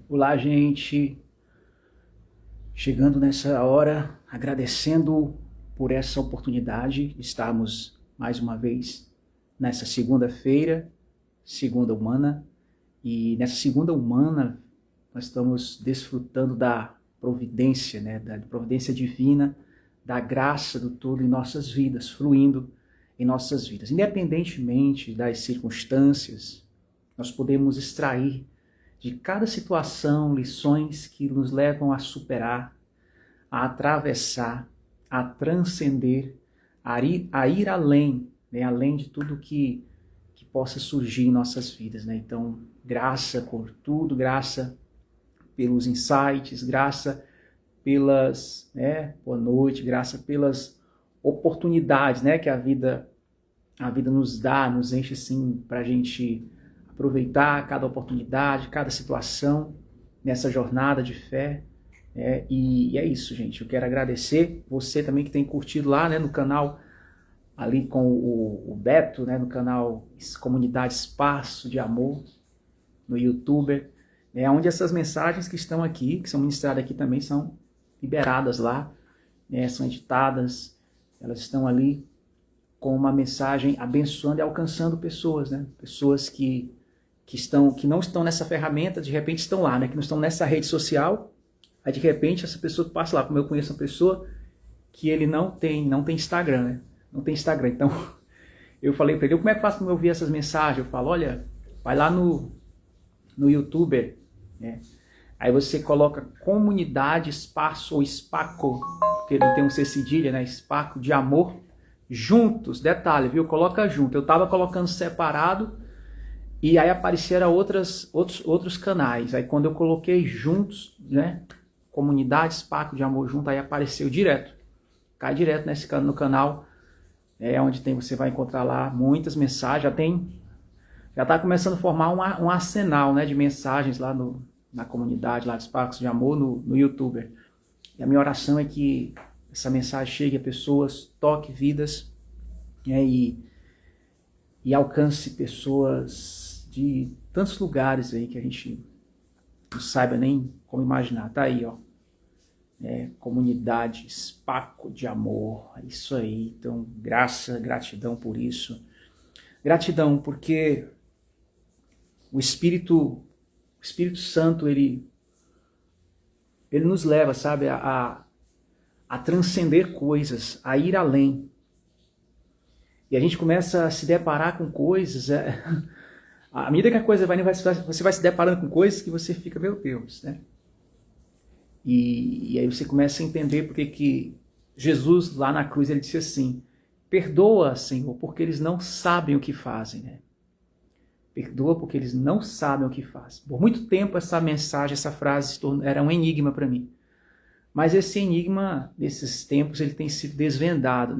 Olá, gente. Chegando nessa hora, agradecendo por essa oportunidade de estarmos mais uma vez nessa segunda-feira, segunda humana. E nessa segunda humana, nós estamos desfrutando da providência, da providência divina, da graça do todo em nossas vidas, fluindo em nossas vidas. Independentemente das circunstâncias, nós podemos extrair de cada situação lições que nos levam a superar, a atravessar, a transcender, a ir além, além de tudo que possa surgir em nossas vidas. Então, graça por tudo, graça pelos insights, graça pelas, boa noite, graça pelas oportunidades, que a vida nos dá, nos enche assim para a gente aproveitar cada oportunidade, cada situação nessa jornada de fé. E é isso, gente. Eu quero agradecer você também que tem curtido lá, no canal ali com o Beto, no canal Comunidade Espaço de Amor, no YouTube, onde essas mensagens que estão aqui, que são ministradas aqui também, são liberadas lá, são editadas, elas estão ali com uma mensagem abençoando e alcançando pessoas, pessoas que não estão nessa ferramenta, de repente estão lá, que não estão nessa rede social. Aí de repente essa pessoa passa lá, como eu conheço uma pessoa que ele não tem Instagram, não tem Instagram. Então eu falei para ele, como é que faço para eu ouvir essas mensagens? Eu falo, olha, vai lá no YouTube, aí você coloca Comunidade Espaço ou Espaco, porque não tem um C cedilha, Espaco de Amor, juntos, detalhe, viu? Coloca junto. Eu estava colocando separado e aí apareceram outros canais. Aí quando eu coloquei juntos, Comunidade Espaco de Amor junto, aí apareceu direto. Cai direto no canal, onde você vai encontrar lá muitas mensagens. Já está começando a formar um arsenal, de mensagens lá na comunidade lá de Espaço de Amor no YouTube. E a minha oração é que essa mensagem chegue a pessoas, toque vidas, e alcance pessoas de tantos lugares aí que a gente não saiba nem como imaginar. Tá aí, ó. Comunidade Espaco de Amor, é isso aí. Então, gratidão por isso. Gratidão porque o Espírito Santo, ele nos leva, sabe, a transcender coisas, a ir além. E a gente começa a se deparar com coisas, à medida que a coisa você vai se deparando com coisas que você fica, meu Deus, E aí você começa a entender porque que Jesus lá na cruz, ele disse assim, perdoa, Senhor, porque eles não sabem o que fazem, Perdoa porque eles não sabem o que fazem. Por muito tempo essa mensagem, essa frase era um enigma para mim. Mas esse enigma, nesses tempos, ele tem sido desvendado,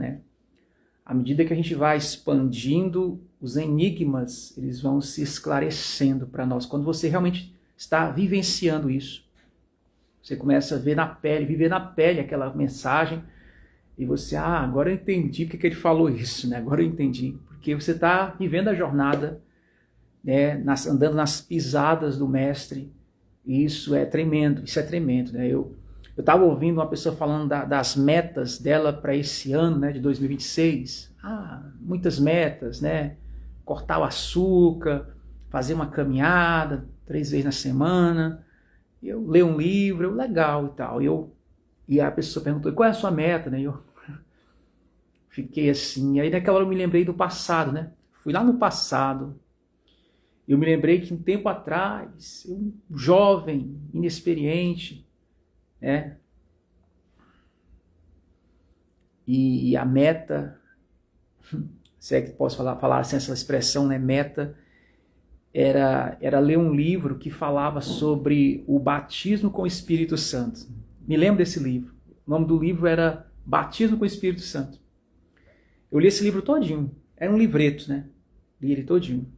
À medida que a gente vai expandindo, os enigmas, eles vão se esclarecendo para nós. Quando você realmente está vivenciando isso, você começa a ver na pele, viver na pele aquela mensagem, e você, agora eu entendi porque que ele falou isso, Agora eu entendi. Porque você está vivendo a jornada, andando nas pisadas do mestre, e isso é tremendo, Eu estava ouvindo uma pessoa falando das metas dela para esse ano, de 2026. Muitas metas, Cortar o açúcar, fazer uma caminhada 3 vezes na semana, eu ler um livro, legal e tal. E a pessoa perguntou, qual é a sua meta? Eu fiquei assim, aí naquela hora eu me lembrei do passado, Fui lá no passado, eu me lembrei que um tempo atrás, eu, jovem, inexperiente, E a meta, se é que posso falar assim, essa expressão, meta, era ler um livro que falava sobre o batismo com o Espírito Santo. Me lembro desse livro. O nome do livro era Batismo com o Espírito Santo. Eu li esse livro todinho. Era um livreto, Li ele todinho.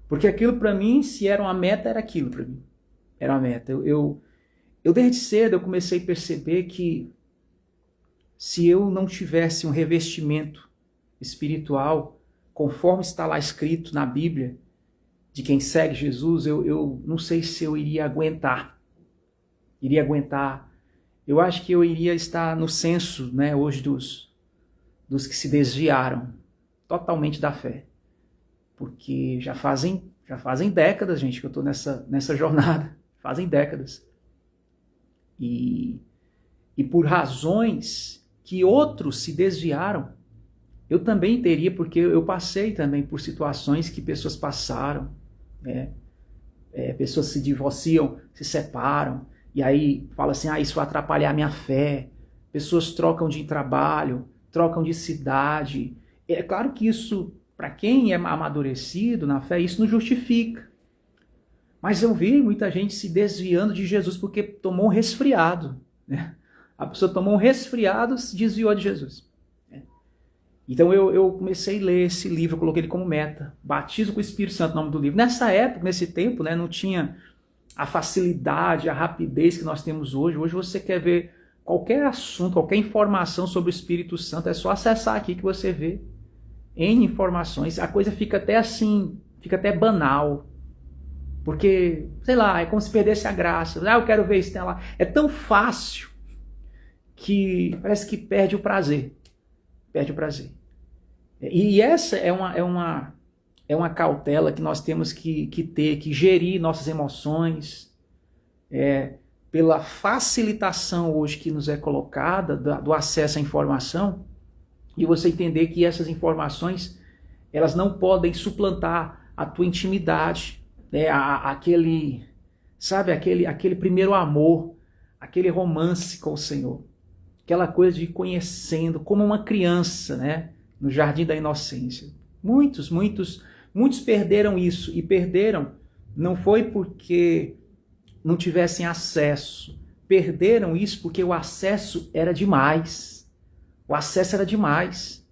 Porque aquilo para mim, se era uma meta, era aquilo para mim. Era uma meta. Eu desde cedo eu comecei a perceber que se eu não tivesse um revestimento espiritual, conforme está lá escrito na Bíblia, de quem segue Jesus, eu não sei se eu iria aguentar. Eu acho que eu iria estar no censo, né, hoje dos que se desviaram totalmente da fé. Porque já fazem décadas, gente, que eu estou nessa jornada. Fazem décadas. E por razões que outros se desviaram, eu também teria, porque eu passei também por situações que pessoas passaram, né? Pessoas se divorciam, se separam, e aí fala assim, isso vai atrapalhar a minha fé. Pessoas trocam de trabalho, trocam de cidade. É claro que isso, para quem é amadurecido na fé, isso não justifica. Mas eu vi muita gente se desviando de Jesus porque tomou um resfriado, né? A pessoa tomou um resfriado e se desviou de Jesus. Então eu comecei a ler esse livro, eu coloquei ele como meta. Batismo com o Espírito Santo, o nome do livro. Nessa época, nesse tempo, né, não tinha a facilidade, a rapidez que nós temos hoje. Hoje você quer ver qualquer assunto, qualquer informação sobre o Espírito Santo, é só acessar aqui que você vê N informações. A coisa fica até assim, fica até banal. Porque, sei lá, é como se perdesse a graça. Eu quero ver isso, tem lá. É tão fácil que parece que perde o prazer. Perde o prazer. E essa é uma cautela que nós temos que ter, que gerir nossas emoções, pela facilitação hoje que nos é colocada do acesso à informação, e você entender que essas informações, elas não podem suplantar a tua intimidade, né? Aquele primeiro amor, aquele romance com o Senhor, aquela coisa de ir conhecendo como uma criança, né? No jardim da inocência. Muitos perderam isso, e perderam não foi porque não tivessem acesso, perderam isso porque o acesso era demais. O acesso era demais.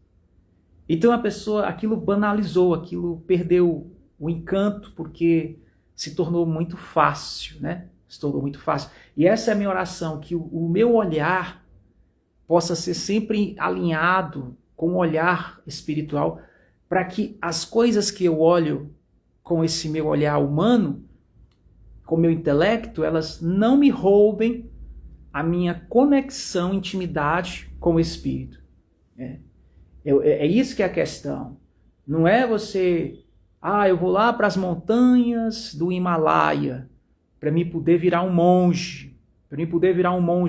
Então a pessoa, aquilo banalizou, aquilo perdeu o encanto porque se tornou muito fácil, né? Se tornou muito fácil. E essa é a minha oração, que o meu olhar possa ser sempre alinhado com o olhar espiritual, para que as coisas que eu olho com esse meu olhar humano, com o meu intelecto, elas não me roubem a minha conexão, intimidade com o Espírito. É isso que é a questão. Não é você, eu vou lá para as montanhas do Himalaia para me poder virar um monge.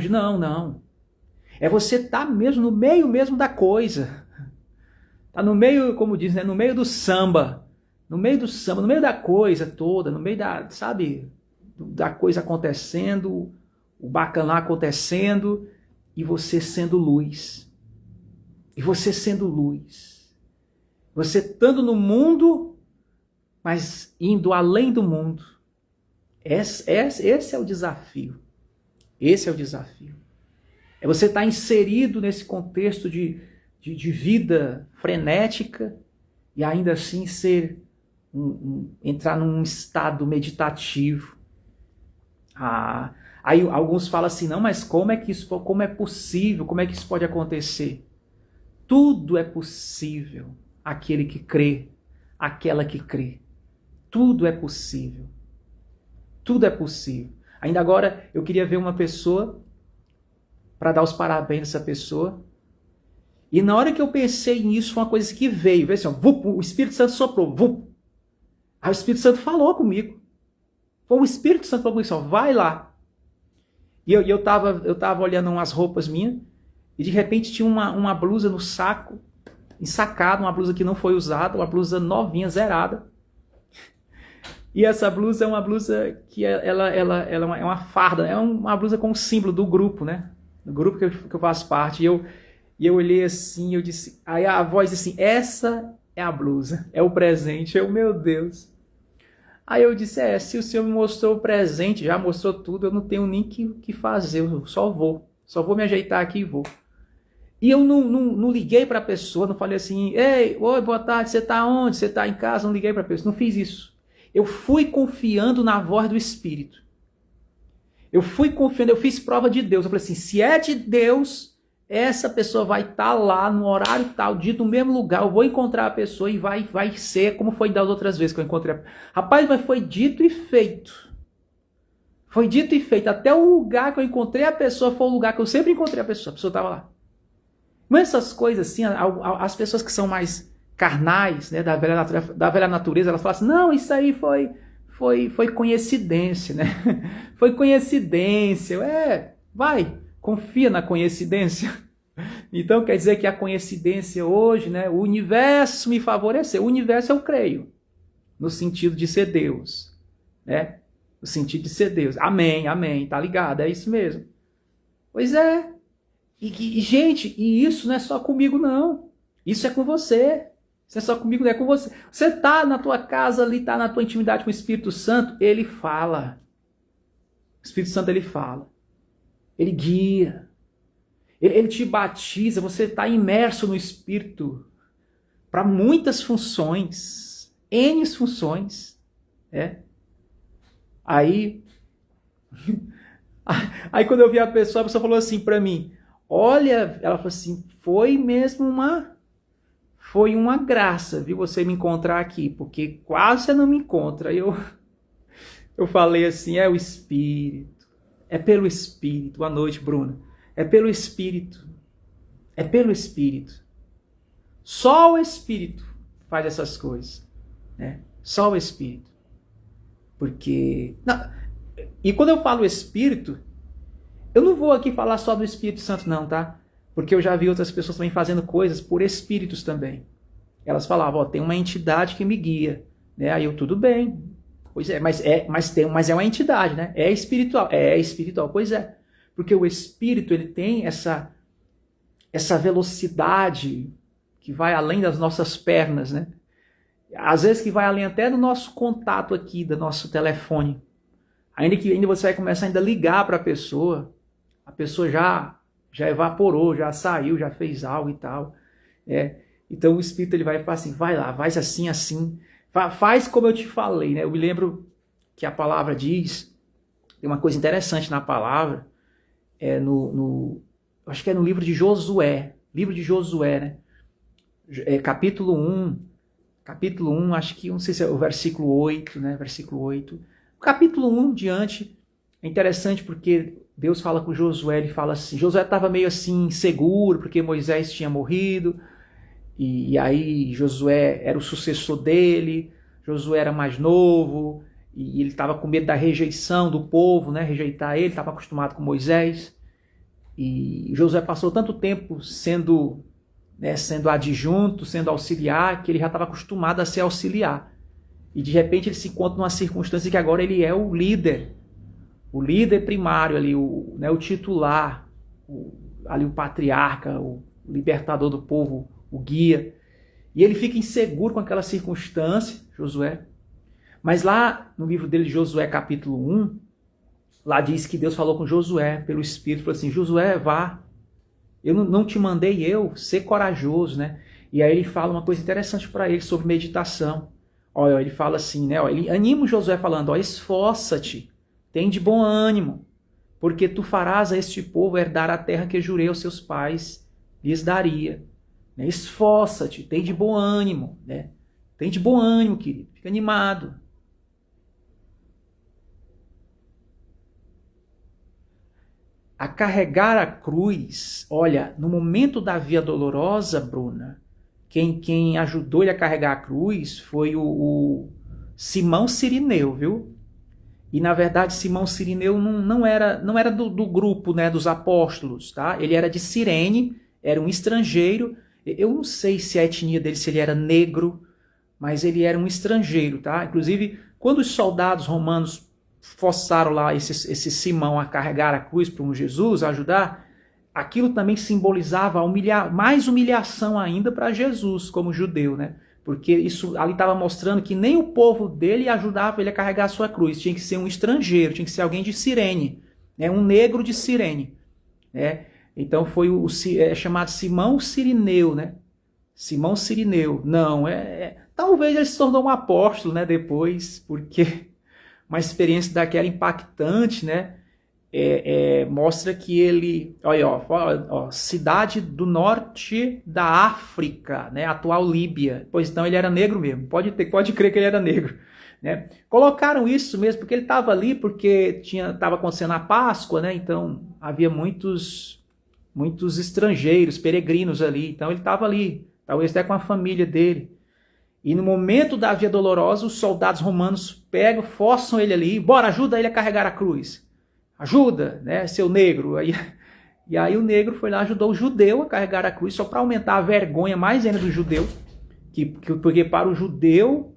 Não. É você estar mesmo no meio mesmo da coisa. Tá no meio, como diz, né? No meio do samba. No meio da coisa toda, no meio da coisa acontecendo, o bacaná acontecendo, e você sendo luz. Você estando no mundo, mas indo além do mundo. Esse é o desafio. É você estar inserido nesse contexto de vida frenética e ainda assim entrar num estado meditativo. Aí alguns falam assim, não, mas como é possível? Como é que isso pode acontecer? Tudo é possível aquele que crê, aquela que crê. Tudo é possível. Ainda agora eu queria ver uma pessoa, para dar os parabéns a essa pessoa. E na hora que eu pensei nisso, foi uma coisa que veio assim, o Espírito Santo soprou, Aí o Espírito Santo falou comigo. Foi o Espírito Santo falou comigo, vai lá. E eu tava olhando umas roupas minhas, e de repente tinha uma blusa no saco, ensacada, uma blusa que não foi usada, uma blusa novinha, zerada. E essa blusa é uma blusa que ela é uma farda, é uma blusa com o símbolo do grupo, né? Do grupo que eu faço parte. E eu olhei assim, eu disse, aí a voz disse assim, essa é a blusa, é o presente. Meu Deus. Aí eu disse, se o Senhor me mostrou o presente, já mostrou tudo, eu não tenho nem que fazer, eu só vou me ajeitar aqui e vou. E eu não liguei para a pessoa, não falei assim, oi, boa tarde, você está onde? Você está em casa? Não liguei para a pessoa, não fiz isso. Eu fui confiando na voz do Espírito. Eu fiz prova de Deus. Eu falei assim, se é de Deus, essa pessoa vai estar lá no horário tal, dia no mesmo lugar, eu vou encontrar a pessoa e vai ser como foi das outras vezes que eu encontrei. Rapaz, mas foi dito e feito. Foi dito e feito. Até o lugar que eu encontrei a pessoa foi o lugar que eu sempre encontrei a pessoa estava lá. Mas essas coisas assim, as pessoas que são mais carnais, né, da velha natureza, elas falam assim, não, isso aí foi coincidência, né? Foi coincidência. Vai, confia na coincidência. Então quer dizer que a coincidência hoje, né, o universo me favoreceu. O universo eu creio, no sentido de ser Deus, né? No sentido de ser Deus. Amém, amém, tá ligado? É isso mesmo. Pois é. E gente, e isso não é só comigo, não. Isso é com você. Isso é só comigo, não é com você. Você tá na tua casa ali, tá na tua intimidade com o Espírito Santo, ele fala. O Espírito Santo, ele fala. Ele guia. Ele te batiza, você está imerso no Espírito para muitas funções. N funções. Aí quando eu vi a pessoa falou assim para mim, olha, ela falou assim, foi uma graça, viu, você me encontrar aqui, porque quase você não me encontra. Aí eu falei assim, é o Espírito, é pelo Espírito. Boa noite, Bruna. É pelo Espírito, é pelo Espírito. Só o Espírito faz essas coisas, né? Só o Espírito. Porque... Não, e quando eu falo Espírito, eu não vou aqui falar só do Espírito Santo não, tá? Porque eu já vi outras pessoas também fazendo coisas por espíritos também. Elas falavam, tem uma entidade que me guia, né? Aí eu, tudo bem. Pois é, mas é uma entidade, né? É espiritual, pois é. Porque o Espírito, ele tem essa velocidade que vai além das nossas pernas, né? Às vezes que vai além até do nosso contato aqui, do nosso telefone. Ainda você vai começar a ligar para a pessoa já evaporou, já saiu, já fez algo e tal. Então o Espírito, ele vai falar assim, vai lá, faz assim, assim. Faz como eu te falei, né? Eu me lembro que a palavra diz, tem uma coisa interessante na palavra, acho que é no livro de Josué, né? Capítulo 1, acho que, não sei se é o versículo 8, né? Versículo 8. O capítulo 1 diante é interessante porque Deus fala com Josué, ele fala assim, Josué estava meio assim inseguro porque Moisés tinha morrido, e aí Josué era o sucessor dele, Josué era mais novo, e ele estava com medo da rejeição do povo, né? Rejeitar ele, estava acostumado com Moisés. E Josué passou tanto tempo sendo adjunto, sendo auxiliar, que ele já estava acostumado a ser auxiliar. E de repente ele se encontra numa circunstância que agora ele é o líder primário ali, o titular, ali o patriarca, o libertador do povo, o guia. E ele fica inseguro com aquela circunstância, Josué. Mas lá no livro dele, Josué capítulo 1, lá diz que Deus falou com Josué pelo Espírito, falou assim, Josué, vá, eu não te mandei ser corajoso, né? E aí ele fala uma coisa interessante para ele sobre meditação. Olha, ele fala assim, né? Ele anima o Josué falando, esforça-te, tem de bom ânimo, porque tu farás a este povo herdar a terra que jurei aos seus pais, lhes daria. Né? Esforça-te, tem de bom ânimo, né? Tem de bom ânimo, querido, fica animado. A carregar a cruz, olha, no momento da via dolorosa, Bruna, quem ajudou ele a carregar a cruz foi o Simão Cirineu, viu? E na verdade Simão Cirineu não era do grupo, né, dos apóstolos, tá? Ele era de Cirene, era um estrangeiro. Eu não sei se a etnia dele, se ele era negro, mas ele era um estrangeiro, tá? Inclusive, quando os soldados romanos forçaram lá esse Simão a carregar a cruz para um Jesus, a ajudar, aquilo também simbolizava mais humilhação ainda para Jesus como judeu, né? Porque isso ali estava mostrando que nem o povo dele ajudava ele a carregar a sua cruz, tinha que ser um estrangeiro, tinha que ser alguém de Cirene, né? Um negro de Cirene, né? Então foi chamado Simão Cirineu, né? Simão Cirineu. Não, talvez ele se tornou um apóstolo, né? Depois, porque uma experiência daquela impactante, né? mostra que ele, olha, ó, cidade do norte da África, né, atual Líbia. Pois então ele era negro mesmo, pode crer que ele era negro. Né? Colocaram isso mesmo porque ele estava ali, porque estava acontecendo a Páscoa, né? Então havia muitos estrangeiros, peregrinos ali, então ele estava ali, talvez até com a família dele. E no momento da Via Dolorosa, os soldados romanos pegam, forçam ele ali, bora, ajuda ele a carregar a cruz. Ajuda, né, seu negro. E aí o negro foi lá, ajudou o judeu a carregar a cruz, só para aumentar a vergonha mais ainda do judeu. Porque para o judeu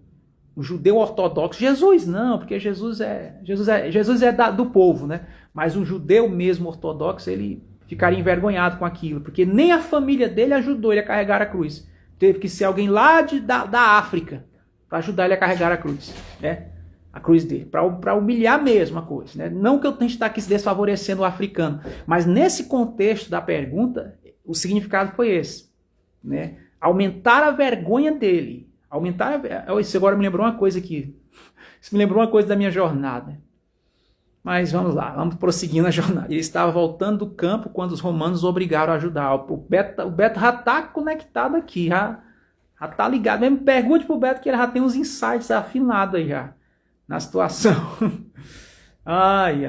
ortodoxo, Jesus não, porque Jesus é do povo, né? Mas o judeu mesmo ortodoxo, ele ficaria envergonhado com aquilo, porque nem a família dele ajudou ele a carregar a cruz. Teve que ser alguém lá da África para ajudar ele a carregar a cruz, né? A cruz dele, para humilhar mesmo a coisa, né? Não que eu tenha que estar aqui desfavorecendo o africano, mas nesse contexto da pergunta, o significado foi esse, né? Aumentar a vergonha dele, isso agora me lembrou uma coisa aqui, isso me lembrou uma coisa da minha jornada, mas vamos lá, vamos prosseguindo a jornada. Ele estava voltando do campo quando os romanos o obrigaram a ajudar. O Beto já está conectado aqui, já está ligado, mesmo pergunte para o Beto que ele já tem uns insights afinados aí já, na situação. Ai,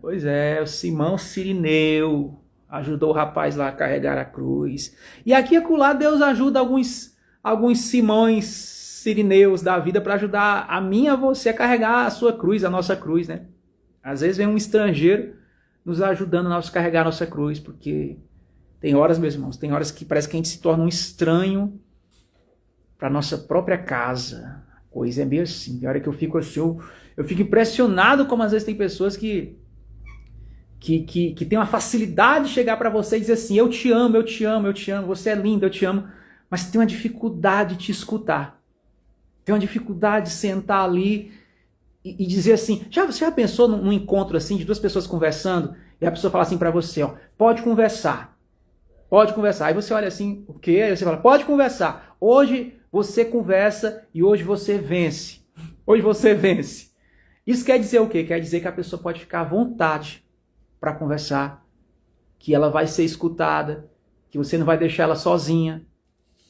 pois é, o Simão Cirineu ajudou o rapaz lá a carregar a cruz. E aqui e acolá Deus ajuda alguns Simões Cirineus da vida para ajudar a mim e a você a carregar a sua cruz, a nossa cruz, né? Às vezes vem um estrangeiro nos ajudando a carregar a nossa cruz, porque tem horas, meus irmãos, tem horas que parece que a gente se torna um estranho para nossa própria casa. Coisa é meio assim. Tem hora que eu fico assim, eu fico impressionado como às vezes tem pessoas que tem uma facilidade de chegar para você e dizer assim, eu te amo, eu te amo, eu te amo, você é lindo, eu te amo, mas tem uma dificuldade de te escutar. Tem uma dificuldade de sentar ali e dizer assim, você já pensou num encontro assim, de duas pessoas conversando, e a pessoa fala assim para você, ó, pode conversar. Aí você olha assim, o quê? Aí você fala, pode conversar. Hoje você conversa e hoje você vence. Hoje você vence. Isso quer dizer o quê? Quer dizer que a pessoa pode ficar à vontade para conversar, que ela vai ser escutada, que você não vai deixar ela sozinha,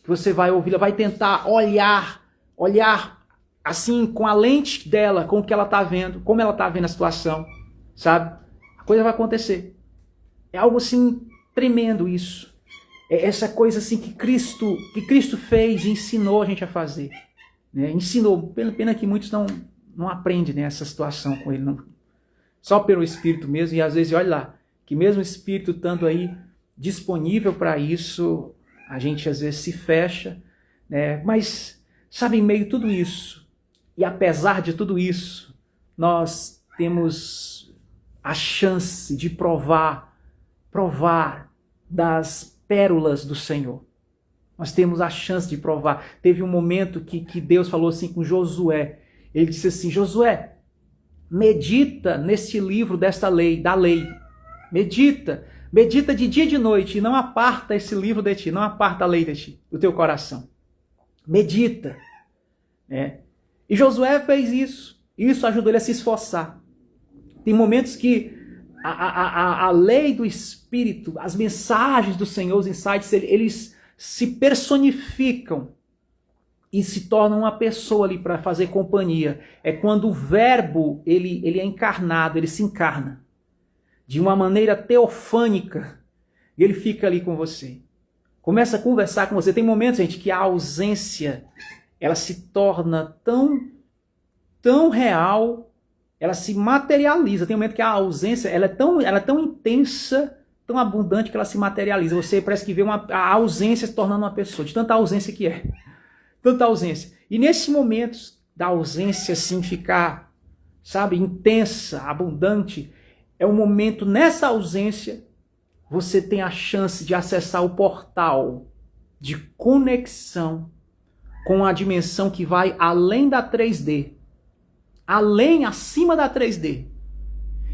que você vai ouvir, ela vai tentar olhar assim, com a lente dela, com o que ela está vendo, como ela está vendo a situação, sabe? A coisa vai acontecer. É algo assim, tremendo isso. É essa coisa assim que Cristo fez e ensinou a gente a fazer. Né? Ensinou, pena que muitos não aprendem, né, essa situação com ele, não. Só pelo Espírito mesmo, e às vezes, olha lá, que mesmo o Espírito estando aí disponível para isso, a gente às vezes se fecha, né? Mas, sabe, em meio a tudo isso, e apesar de tudo isso, nós temos a chance de provar das pérolas do Senhor. Nós temos a chance de provar. Teve um momento que Deus falou assim com Josué. Ele disse assim, Josué, medita neste livro da lei. Medita de dia e de noite, e não aparta esse livro de ti, não aparta a lei de ti, do teu coração. Medita. Né? E Josué fez isso. Isso ajudou ele a se esforçar. Tem momentos que a lei do Espírito, as mensagens do Senhor, os insights, eles se personificam e se tornam uma pessoa ali para fazer companhia. É quando o verbo ele é encarnado, ele se encarna de uma maneira teofânica e ele fica ali com você. Começa a conversar com você. Tem momentos, gente, que a ausência ela se torna tão real, ela se materializa. Tem um momento que a ausência ela é tão intensa, tão abundante que ela se materializa. Você parece que vê a ausência se tornando uma pessoa, de tanta ausência que é. Tanta ausência. E nesses momentos da ausência assim ficar, sabe, intensa, abundante, é um momento, nessa ausência, você tem a chance de acessar o portal de conexão com a dimensão que vai além da 3D. Acima da 3D.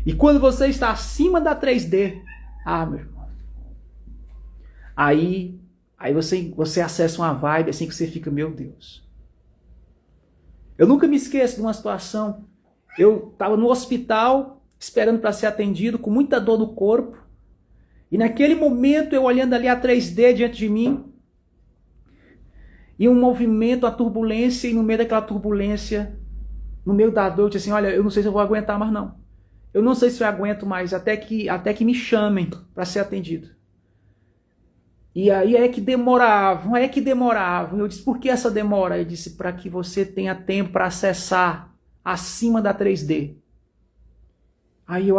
E quando você está acima da 3D, meu irmão, aí você acessa uma vibe assim que você fica, meu Deus. Eu nunca me esqueço de uma situação, eu estava no hospital esperando para ser atendido, com muita dor no corpo. E naquele momento, eu olhando ali a 3D diante de mim, e um movimento, a turbulência, e no meio daquela turbulência, no meio da dor, eu disse assim, olha, eu não sei se eu vou aguentar mais não. Eu não sei se eu aguento mais, até que me chamem para ser atendido. E aí é que demoravam. Eu disse, por que essa demora? Eu disse, para que você tenha tempo para acessar acima da 3D. Aí eu,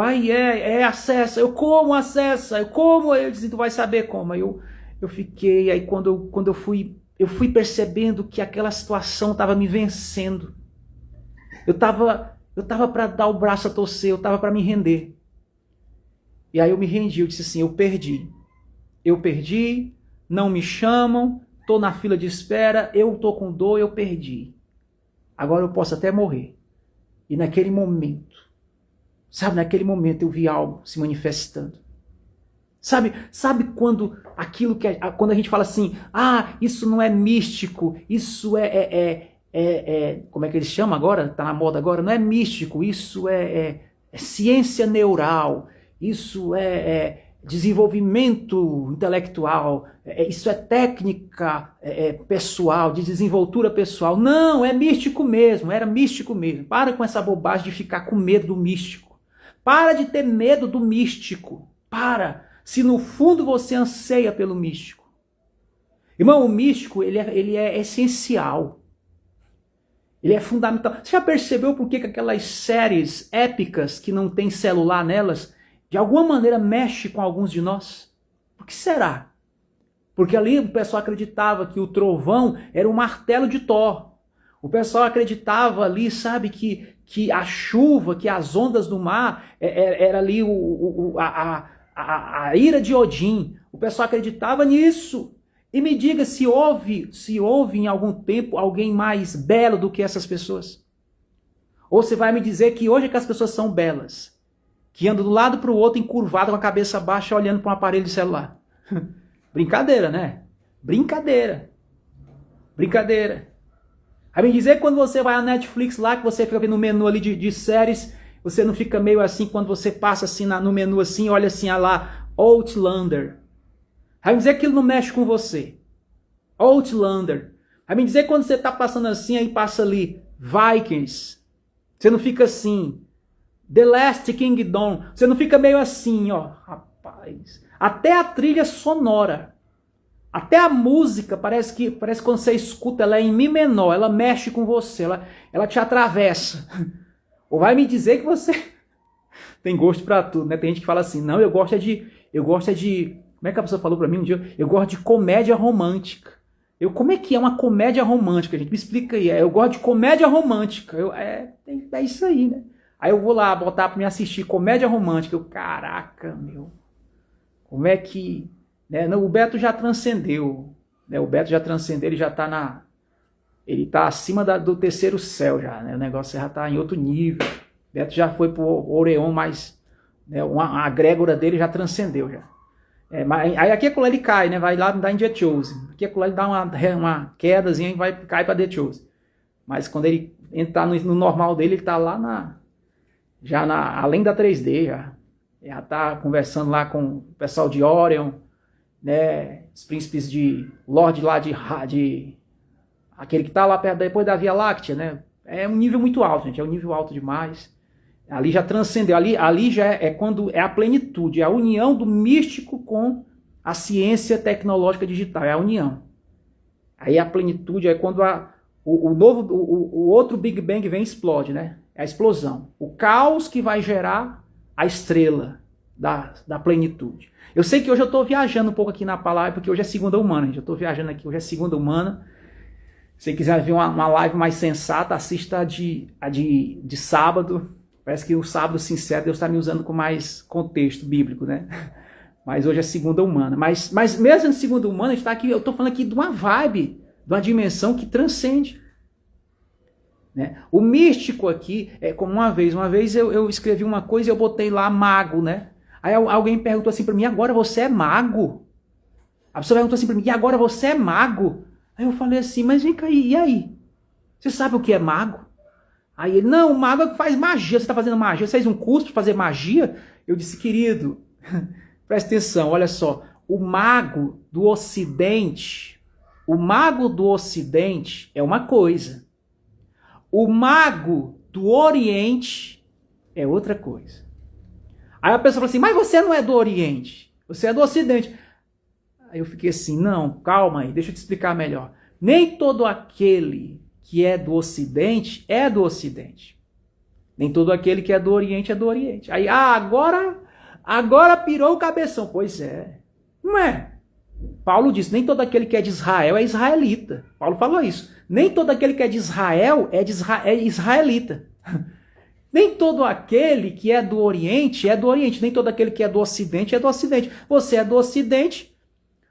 acessa. Eu, como acessa? Eu, como? Eu disse, tu vai saber como. Aí eu fiquei, aí quando eu fui percebendo que aquela situação estava me vencendo. Eu tava para dar o braço a torcer, eu tava para me render. E aí eu me rendi, eu disse assim, eu perdi, não me chamam, tô na fila de espera, eu tô com dor, eu perdi. Agora eu posso até morrer. E naquele momento, eu vi algo se manifestando. Sabe quando quando a gente fala assim, isso não é místico, isso como é que eles chamam agora? Tá na moda agora? Não é místico, isso é ciência neural, isso é desenvolvimento intelectual, isso é técnica pessoal, de desenvoltura pessoal. Não, é místico mesmo, era místico mesmo. Para com essa bobagem de ficar com medo do místico. Para de ter medo do místico. Para, se no fundo você anseia pelo místico. Irmão, o místico, ele é essencial. Ele é fundamental. Você já percebeu por que aquelas séries épicas que não tem celular nelas, de alguma maneira mexe com alguns de nós? Por que será? Porque ali o pessoal acreditava que o trovão era o martelo de Thor. O pessoal acreditava ali, sabe, que a chuva, que as ondas do mar era ali a ira de Odin. O pessoal acreditava nisso. E me diga se houve em algum tempo alguém mais belo do que essas pessoas. Ou você vai me dizer que hoje é que as pessoas são belas, que andam do lado para o outro encurvado com a cabeça baixa olhando para um aparelho de celular. Brincadeira, né? Brincadeira. Aí me dizer que quando você vai à Netflix lá, que você fica vendo o menu ali de séries, você não fica meio assim quando você passa assim no menu assim, olha assim, lá, Outlander. Aí me dizer que aquilo não mexe com você. Outlander. Aí me dizer que quando você está passando assim, aí passa ali, Vikings. Você não fica assim, The Last Kingdom. Você não fica meio assim, ó. Rapaz. Até a trilha sonora. Até a música, parece que quando você escuta, ela é em Mi menor. Ela mexe com você. Ela te atravessa. Ou vai me dizer que você tem gosto pra tudo, né? Tem gente que fala assim, não, eu gosto de... Como é que a pessoa falou pra mim um dia? Eu gosto de comédia romântica. Como é que é uma comédia romântica, gente? Me explica aí. Eu gosto de comédia romântica. É isso aí, né? Aí eu vou lá botar pra me assistir comédia romântica. Caraca, meu. Como é que... Né? O Beto já transcendeu. Né? O Beto já transcendeu, ele já tá ele tá acima do terceiro céu já, né? O negócio já tá em outro nível. O Beto já foi pro Orion, mas né, a egrégora dele já transcendeu já. Mas aí aqui ele cai, né? Vai lá dar em The Chosen. Aqui ele dá uma quedazinha e cai para The Chosen. Mas quando ele entrar no normal dele, ele tá lá além da 3D já. Já tá conversando lá com o pessoal de Orion, né? Os príncipes de Lorde lá de aquele que tá lá perto depois da Via Láctea, né? É um nível muito alto, gente. É um nível alto demais. Ali já transcendeu, ali já é quando é a plenitude, é a união do místico com a ciência tecnológica digital, é a união. Aí a plenitude é quando o outro Big Bang vem e explode, né? É a explosão. O caos que vai gerar a estrela da plenitude. Eu sei que hoje eu estou viajando um pouco aqui na palavra, porque hoje é segunda humana, gente. Eu estou viajando aqui, hoje é segunda humana. Se você quiser ver uma live mais sensata, assista a de sábado. Parece que o sábado sincero Deus está me usando com mais contexto bíblico, né? Mas hoje é segunda humana. Mas mesmo em segunda humana, a gente tá aqui, eu estou falando aqui de uma vibe, de uma dimensão que transcende. Né? O místico aqui, como uma vez eu escrevi uma coisa e eu botei lá mago, né? Aí alguém perguntou assim para mim, agora você é mago? A pessoa perguntou assim para mim, e agora você é mago? Aí eu falei assim, mas vem cá, e aí? Você sabe o que é mago? Aí ele, não, o mago é que faz magia, você está fazendo magia, você fez um curso para fazer magia? Eu disse, querido, presta atenção, olha só, o mago do Ocidente é uma coisa, o mago do Oriente é outra coisa. Aí a pessoa fala assim, mas você não é do Oriente, você é do Ocidente. Aí eu fiquei assim, não, calma aí, deixa eu te explicar melhor. Nem todo aquele que é do Ocidente é do Ocidente. Nem todo aquele que é do Oriente é do Oriente. Aí, agora pirou o cabeção. Pois é, não é? Paulo disse, nem todo aquele que é de Israel é israelita. Paulo falou isso. Nem todo aquele que é de Israel é israelita. Nem todo aquele que é do Oriente é do Oriente. Nem todo aquele que é do Ocidente é do Ocidente. Você é do Ocidente,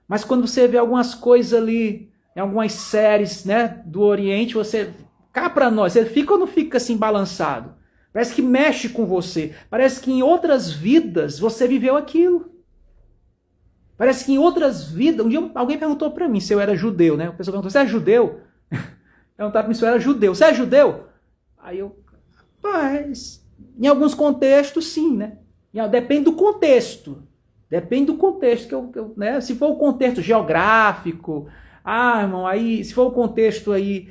mas quando você vê algumas coisas ali, em algumas séries, né, do Oriente, você, cá pra nós, você fica ou não fica assim balançado? Parece que mexe com você. Parece que em outras vidas você viveu aquilo. Parece que em outras vidas... Um dia alguém perguntou pra mim se eu era judeu, né? A pessoa perguntou, você é judeu? Perguntaram pra mim se eu era judeu. Você é judeu? Aí eu, rapaz, em alguns contextos sim, né? Depende do contexto. Depende do contexto. Né? Se for o contexto geográfico... irmão, aí, se for o contexto aí,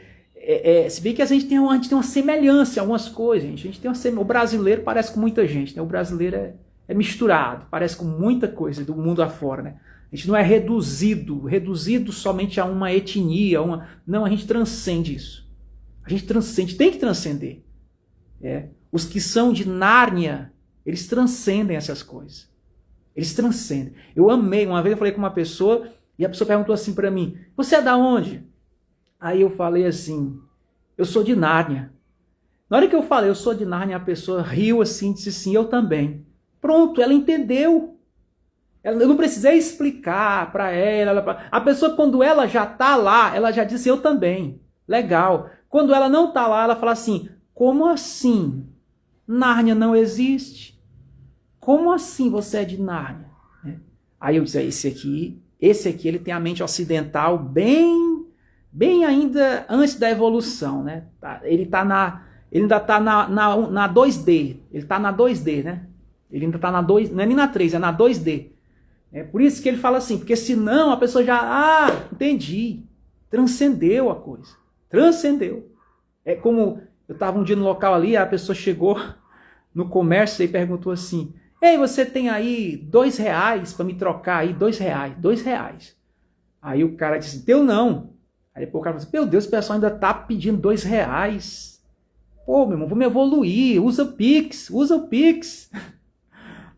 se bem que a gente tem uma semelhança em algumas coisas, a gente tem o brasileiro parece com muita gente, né? O brasileiro é misturado, parece com muita coisa do mundo afora, né? A gente não é reduzido somente a uma etnia, não, a gente transcende isso. A gente transcende, tem que transcender. Os que são de Nárnia, eles transcendem essas coisas. Eles transcendem. Eu amei, uma vez eu falei com uma pessoa, e a pessoa perguntou assim para mim, você é da onde? Aí eu falei assim, eu sou de Nárnia. Na hora que eu falei, eu sou de Nárnia, a pessoa riu assim, disse assim, eu também. Pronto, ela entendeu. Eu não precisei explicar para ela. A pessoa, quando ela já está lá, ela já disse, eu também. Legal. Quando ela não está lá, ela fala assim, como assim? Nárnia não existe? Como assim você é de Nárnia? Aí eu disse, esse aqui ele tem a mente ocidental bem ainda antes da evolução, né? Ele ainda está na 2D, ele está na 2D, né? Ele ainda está na 2, não é nem na 3, é na 2D. É por isso que ele fala assim, porque senão a pessoa já, entendi, transcendeu a coisa, transcendeu. É como, eu estava um dia no local ali, a pessoa chegou no comércio e perguntou assim, ei, você tem aí R$2 para me trocar aí, R$2. Aí o cara disse, deu não. Aí depois o cara falou assim, meu Deus, o pessoal ainda tá pedindo R$2. Pô, meu irmão, vamos evoluir, usa o Pix.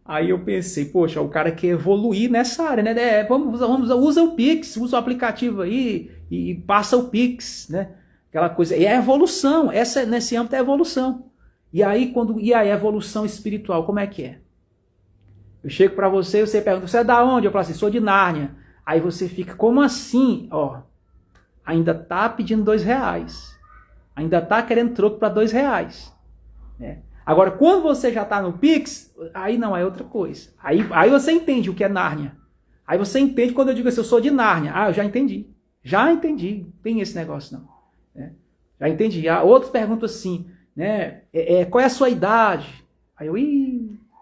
Aí eu pensei, poxa, o cara quer evoluir nessa área, né? Usa o Pix, usa o aplicativo aí e passa o Pix, né? Aquela coisa, e é evolução, nesse âmbito é evolução. E aí, a evolução espiritual, como é que é? Eu chego para você e você pergunta, você é da onde? Eu falo assim, sou de Nárnia. Aí você fica, como assim? Ainda tá pedindo R$2. Ainda tá querendo troco para R$2. Né? Agora, quando você já tá no Pix, aí não, é outra coisa. Aí você entende o que é Nárnia. Aí você entende quando eu digo assim, eu sou de Nárnia. Eu já entendi. Não tem esse negócio não. Né? Já entendi. Outros perguntam assim, né? Qual é a sua idade? Aí eu,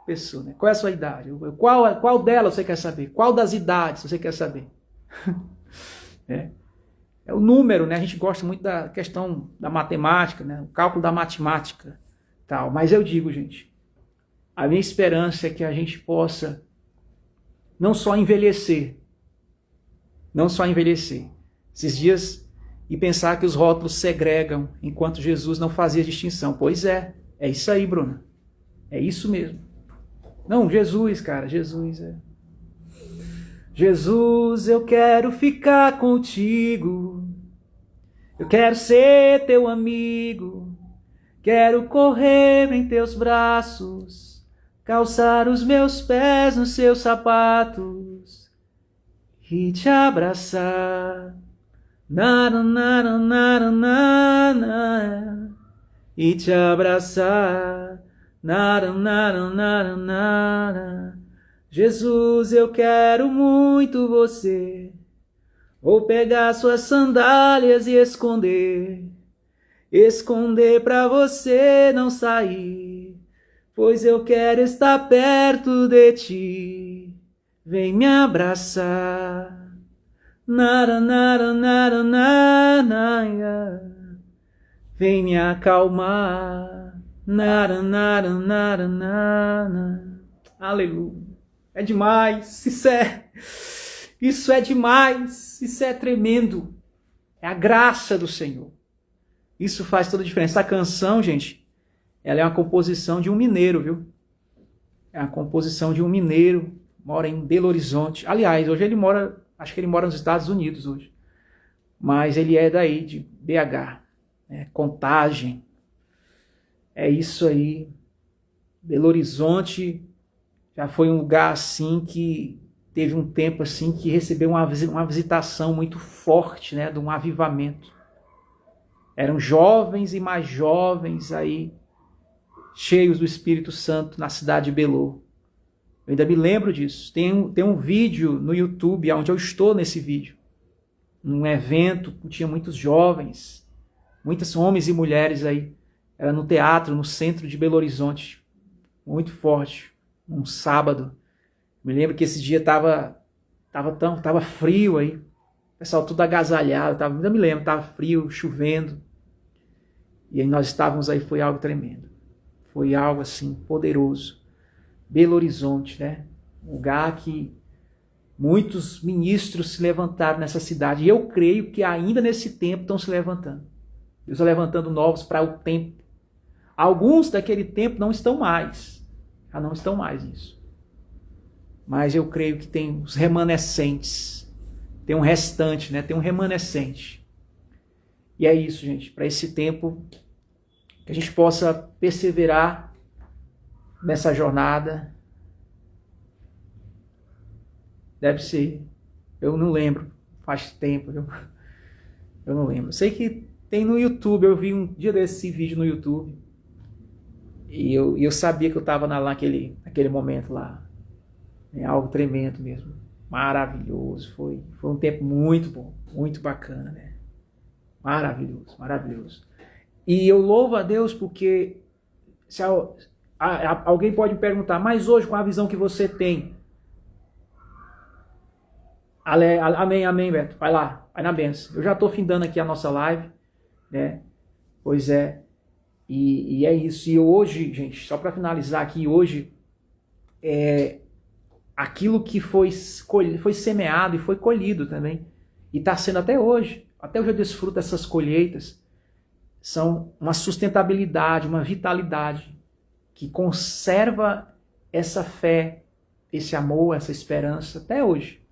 pessoa, né? Qual é a sua idade? Qual delas você quer saber? Qual das idades você quer saber? É o número, né? A gente gosta muito da questão da matemática, né? O cálculo da matemática, tal. Mas eu digo, gente, a minha esperança é que a gente possa não só envelhecer esses dias e pensar que os rótulos segregam enquanto Jesus não fazia distinção. Pois é isso aí, Bruna. É isso mesmo. Não, Jesus, cara, Jesus. Jesus, eu quero ficar contigo. Eu quero ser teu amigo. Quero correr em teus braços, calçar os meus pés nos seus sapatos e te abraçar. E te abraçar. Jesus, eu quero muito você. Vou pegar suas sandálias e esconder. esconder pra você não sair, pois eu quero estar perto de ti. Vem me abraçar. Nara, nara, nara, nara, vem me acalmar. Nara, nara, nara, nara. Aleluia. É demais. Isso é demais. Isso é tremendo. É a graça do Senhor. Isso faz toda a diferença. Essa canção, gente, ela é uma composição de um mineiro, viu? É uma composição de um mineiro, mora em Belo Horizonte. Aliás, hoje ele mora, acho que ele mora nos Estados Unidos hoje. Mas ele é daí, de BH, Contagem. É isso aí. Belo Horizonte já foi um lugar assim que teve um tempo assim que recebeu uma visitação muito forte, né, de um avivamento. Eram jovens e mais jovens aí, cheios do Espírito Santo na cidade de Belo. Eu ainda me lembro disso. Tem um vídeo no YouTube, onde eu estou nesse vídeo. Num evento, tinha muitos jovens, muitos homens e mulheres aí. Era no teatro, no centro de Belo Horizonte. Muito forte. Um sábado. Me lembro que esse dia tava frio aí. O pessoal tudo agasalhado. Ainda me lembro, tava frio, chovendo. E aí nós estávamos aí, foi algo tremendo. Foi algo assim, poderoso. Belo Horizonte, né? Um lugar que muitos ministros se levantaram nessa cidade. E eu creio que ainda nesse tempo estão se levantando. Deus está levantando novos para o tempo. Alguns daquele tempo não estão mais. Já não estão mais nisso. Mas eu creio que tem os remanescentes. Tem um restante, né? Tem um remanescente. E é isso, gente. Para esse tempo, que a gente possa perseverar nessa jornada. Deve ser. Eu não lembro. Faz tempo. Eu não lembro. Sei que tem no YouTube. Eu vi um dia desse vídeo no YouTube. E eu sabia que eu estava naquele momento lá. É algo tremendo mesmo. Maravilhoso. Foi um tempo muito bom. Muito bacana, né? Maravilhoso, maravilhoso. E eu louvo a Deus porque alguém pode me perguntar, mas hoje com a visão que você tem, amém, amém, Beto, vai lá, vai na benção. Eu já estou findando aqui a nossa live, né? Pois é, e é isso. E hoje, gente, só para finalizar aqui, hoje, aquilo que foi semeado e foi colhido também, e está sendo até hoje eu desfruto dessas colheitas, são uma sustentabilidade, uma vitalidade, que conserva essa fé, esse amor, essa esperança até hoje.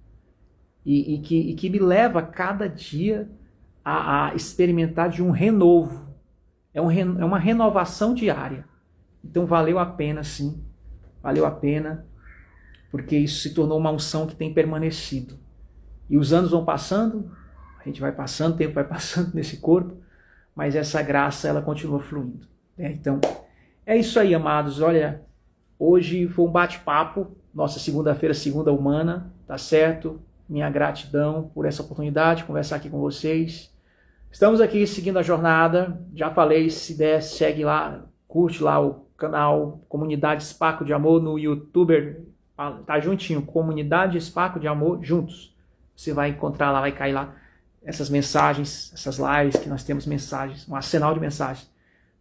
E que me leva cada dia a experimentar de um renovo. É uma renovação diária. Então valeu a pena, sim. Valeu a pena, porque isso se tornou uma unção que tem permanecido. E os anos vão passando, a gente vai passando, o tempo vai passando nesse corpo, mas essa graça, ela continua fluindo. Então, é isso aí, amados. Olha, hoje foi um bate-papo, nossa segunda-feira, segunda humana, tá certo? Minha gratidão por essa oportunidade de conversar aqui com vocês. Estamos aqui seguindo a jornada, já falei, se der, segue lá, curte lá o canal Comunidade Espaco de Amor no YouTube, tá juntinho, Comunidade Espaco de Amor, juntos. Você vai encontrar lá, vai cair lá essas mensagens, essas lives que nós temos mensagens, um arsenal de mensagens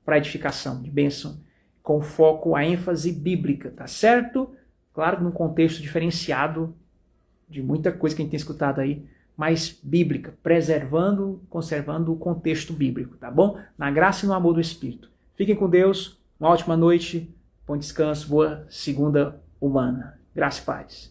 para edificação, de bênção, com foco, a ênfase bíblica, tá certo? Claro que num contexto diferenciado de muita coisa que a gente tem escutado aí, mas bíblica, preservando, conservando o contexto bíblico, tá bom? Na graça e no amor do Espírito. Fiquem com Deus, uma ótima noite, bom descanso, boa segunda humana. Graça e paz.